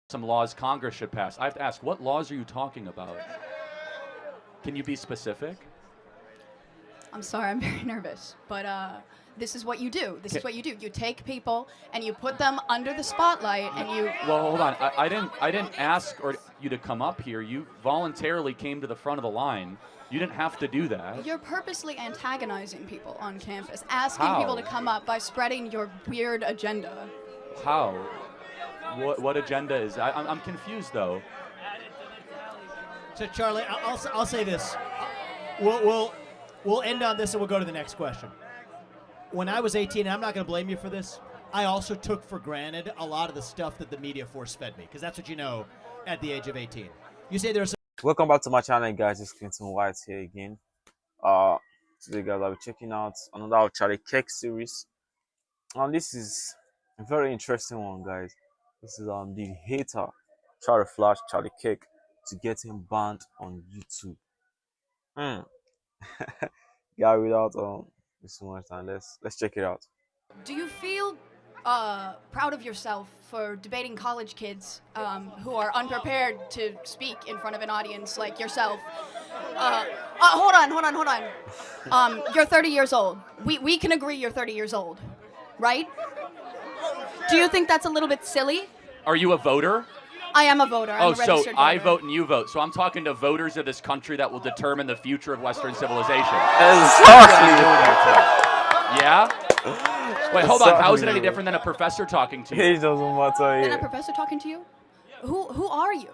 some laws Congress should pass. I have to ask, what laws are you talking about? Can you be specific? I'm sorry, I'm very nervous, but this is what you do. This is what you do. You take people and you put them under the spotlight, and you. Well, hold on. I didn't ask you to come up here. You voluntarily came to the front of the line. You didn't have to do that. You're purposely antagonizing people on campus, asking How? people to come up by spreading your weird agenda. How? What agenda is that? I'm confused though. So Charlie, I'll say this. We'll end on this and we'll go to the next question. When I was 18, and I'm not going to blame you for this, I also took for granted a lot of the stuff that the media force-fed me, because that's what you know at the age of 18. You say there's. Welcome back to my channel, guys. It's Clinton White here again. Today, guys, I'll be checking out another Charlie Kirk series. And this is a very interesting one, guys. This is the hater try to flash Charlie Kirk to get him banned on YouTube. Yeah, without so much time, let's check it out. Do you feel proud of yourself for debating college kids who are unprepared to speak in front of an audience like yourself? Hold on. You're 30 years old. We can agree you're 30 years old, right? Do you think that's a little bit silly? Are you a voter? I am a voter. I'm a registered voter. I vote and you vote. So I'm talking to voters of this country that will determine the future of Western civilization. Exactly. Yeah? Wait, hold on. How is it any different than a professor talking to you? It doesn't matter. And a professor talking to you? Who are you?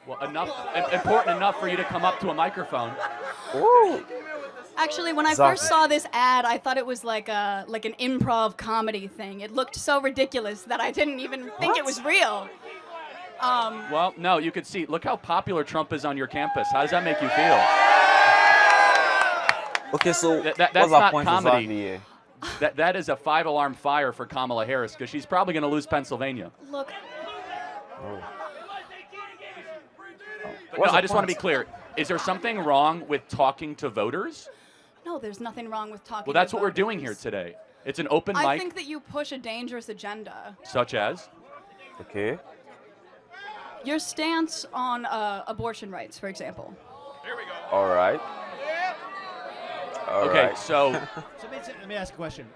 Well, important enough for you to come up to a microphone. Ooh. Actually, when I first saw this ad, I thought it was like an improv comedy thing. It looked so ridiculous that I didn't even think it was real. Well, no, you could see. Look how popular Trump is on your campus. How does that make you feel? Okay, so that's not point comedy. Exactly? That is a 5-alarm fire for Kamala Harris because she's probably going to lose Pennsylvania. Look. But no, I just want to be clear. Is there something wrong with talking to voters? No, there's nothing wrong with talking. Well, that's to what we're voters. doing here today. It's an open mic. I think that you push a dangerous agenda. Such as? Okay. Your stance on abortion rights, for example. Here we go. All right. Okay, so let me ask a question.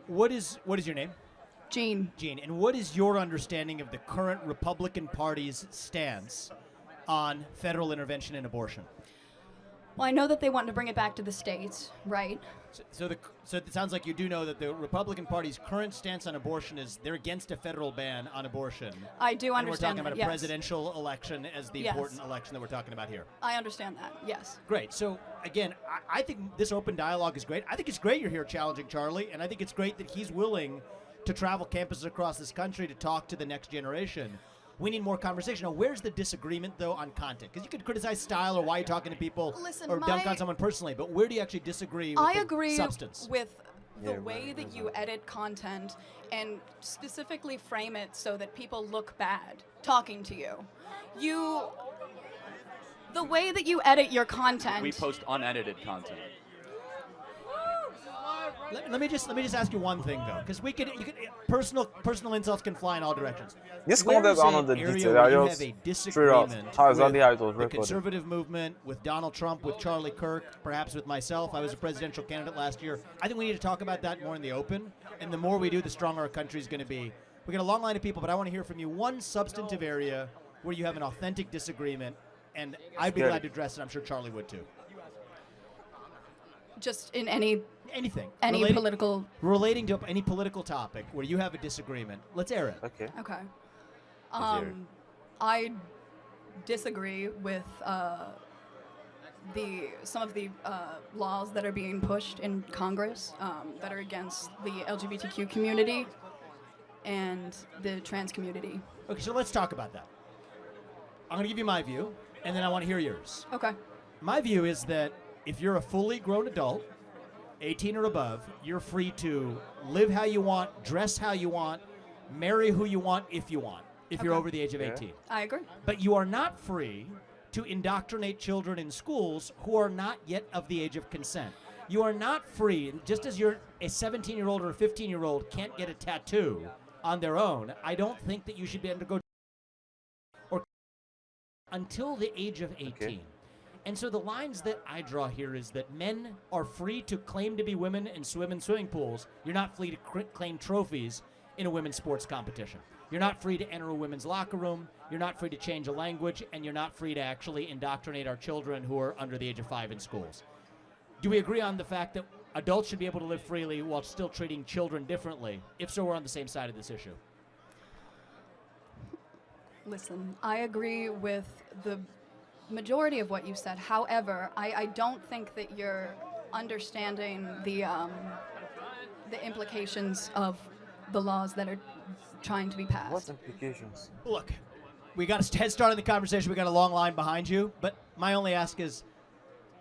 What is your name? Jean. Jean. And what is your understanding of the current Republican Party's stance on federal intervention in abortion? Well, I know that they want to bring it back to the states, right? So it sounds like you do know that the Republican Party's current stance on abortion is they're against a federal ban on abortion. I do and understand we're talking that, about a presidential election as the important election that we're talking about here. I understand that, yes. Great. So, again, I think this open dialogue is great. I think it's great you're here challenging Charlie, and I think it's great that he's willing to travel campuses across this country to talk to the next generation. We need more conversation. Now, where's the disagreement, though, on content? Because you could criticize style or why you're talking to people or dunk on someone personally, but where do you actually disagree with the substance? With the way that you edit content and specifically frame it so that people look bad talking to you. The way that you edit your content. we post unedited content. Let me just ask you one thing though, because personal insults can fly in all directions. This Where content is are not an the area details. where I you just have a straight out. disagreement How exactly how it was the recorded. conservative movement, with Donald Trump, with Charlie Kirk, perhaps with myself? I was a presidential candidate last year. I think we need to talk about that more in the open, and the more we do, the stronger our country is going to be. We got a long line of people, but I want to hear from you one substantive area where you have an authentic disagreement, and I'd be glad to address it. I'm sure Charlie would too. Just in anything. Relating to any political topic where you have a disagreement. Let's air it. Okay. Okay. I disagree with some of the laws that are being pushed in Congress that are against the LGBTQ community and the trans community. Okay, so let's talk about that. I'm going to give you my view, and then I want to hear yours. Okay. My view is that if you're a fully grown adult, 18 or above, you're free to live how you want, dress how you want, marry who you want if you want, if you're over the age of 18. I agree. But you are not free to indoctrinate children in schools who are not yet of the age of consent. You are not free, just as you're a 17-year-old or a 15-year-old can't get a tattoo on their own, I don't think that you should be able to go until the age of 18. Okay. And so the lines that I draw here is that men are free to claim to be women and swim in swimming pools. You're not free to claim trophies in a women's sports competition. You're not free to enter a women's locker room. You're not free to change a language. And you're not free to actually indoctrinate our children who are under the age of 5 in schools. Do we agree on the fact that adults should be able to live freely while still treating children differently? If so, we're on the same side of this issue. Listen, I agree with the majority of what you said. However, I don't think that you're understanding the implications of the laws that are trying to be passed. What implications? Look, we got a head start in the conversation. We got a long line behind you. But my only ask is,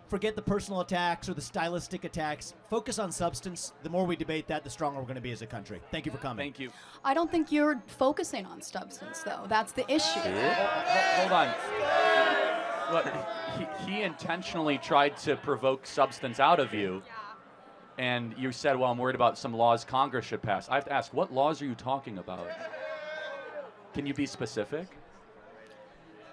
forget the personal attacks or the stylistic attacks. Focus on substance. The more we debate that, the stronger we're going to be as a country. Thank you for coming. Thank you. I don't think you're focusing on substance, though. That's the issue. Hold on. Look, he intentionally tried to provoke substance out of you, and you said, well, I'm worried about some laws Congress should pass. I have to ask, what laws are you talking about? Can you be specific?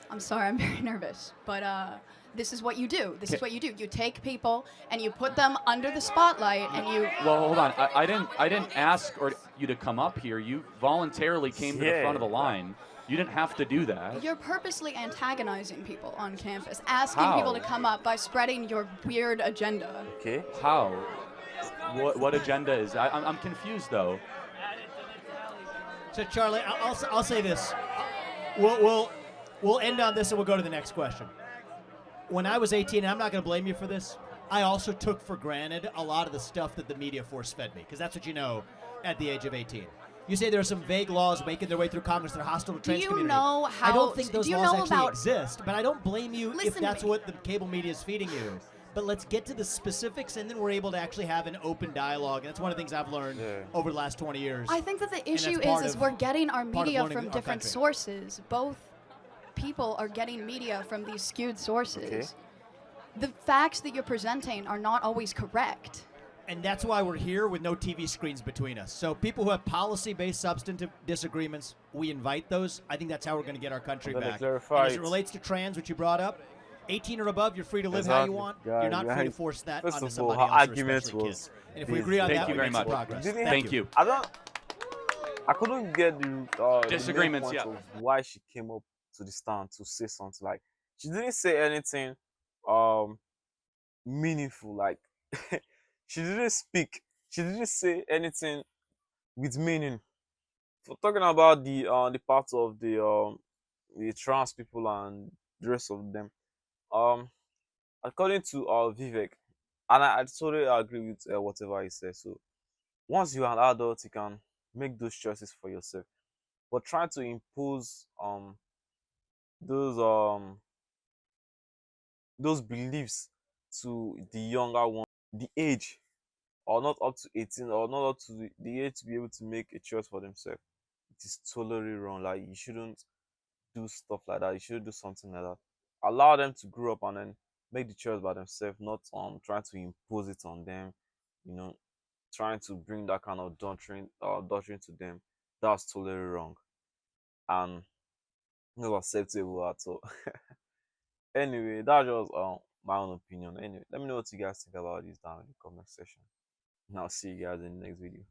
I'm sorry, I'm very nervous, but this is what you do. This is what you do. You take people and you put them under the spotlight, and you. Well, hold on. I didn't ask you to come up here. You voluntarily came to the front of the line. You didn't have to do that. You're purposely antagonizing people on campus, asking How? people to come up by spreading your weird agenda. Okay. How? What agenda is that? I'm confused, though. So, Charlie, I'll say this. We'll end on this and we'll go to the next question. When I was 18, and I'm not going to blame you for this, I also took for granted a lot of the stuff that the media force-fed me, because that's what you know at the age of 18. You say there are some vague laws making their way through Congress that are hostile to trans community. Know how? I don't think those do you laws know actually about, exist, but I don't blame you Listen if to that's me. what the cable media is feeding you. But let's get to the specifics, and then we're able to actually have an open dialogue. And that's one of the things I've learned over the last 20 years. I think that the issue part is of- we're getting our part of media learning from our different country. sources. Both people are getting media from these skewed sources. Okay. The facts that you're presenting are not always correct. And that's why we're here with no TV screens between us. So people who have policy-based substantive disagreements, we invite those. I think that's how we're going to get our country I'm gonna back. clarify And as it it. relates to trans, which you brought up, 18 or above, you're free to live how you Exactly. want. Yeah, You're not free to right. force that First onto of all, somebody her else, or argument especially was kids. And if we agree on Thank that, you we very make some much. progress. Didn't- Thank you. I couldn't get the Disagreements, main point yeah. of why she came up to the stand to say something. Like, she didn't say anything meaningful. Like, she didn't speak. She didn't say anything with meaning. For talking about the part of the trans people and the rest of them, according to Vivek, and I totally agree with whatever he says. So once you're an adult, you can make those choices for yourself. But trying to impose those those beliefs to the younger one, the age, or not up to 18, or not up to the age to be able to make a choice for themselves, it is totally wrong. Like, you shouldn't do stuff like that. You shouldn't do something like that. Allow them to grow up and then make the choice by themselves, not trying to impose it on them, you know, trying to bring that kind of doctrine to them. That's totally wrong and not acceptable at all. Anyway, that was my own opinion. Anyway, let me know what you guys think about this down in the comment section. And I'll see you guys in the next video.